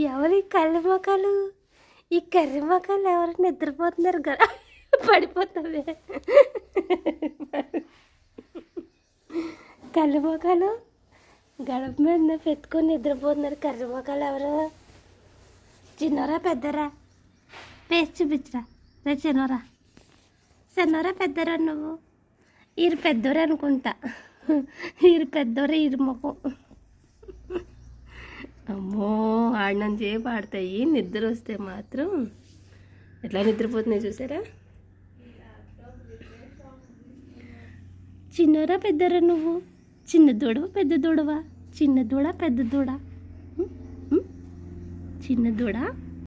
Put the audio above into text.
ఎవరు ఈ కళ్ళు మొక్కలు? ఈ కర్రీ మొక్కలు ఎవరు నిద్రపోతున్నారు కదా? పడిపోతావే. కళ్ళు మొక్కలు గడప మీద పెట్టుకొని నిద్రపోతున్నారు. కర్రీ మొక్కలు ఎవరు? చిన్నరా పెద్దరా? పేసి చూపించరా రే. చిన్నరా పెద్దరా? నువ్వు ఈరు పెద్దోరే అనుకుంటా. ఈరు పెద్దోరే, ఈరు ముఖం. అమ్మో, ఆడినంతసేపు ఆడతాయి, నిద్ర వస్తే మాత్రం ఎట్లా నిద్రపోతున్నాయి చూసారా? చిన్నరా పెద్దరా? నువ్వు చిన్న దూడవా పెద్ద దూడవా? చిన్న దూడ పెద్ద దూడ? చిన్న దూడ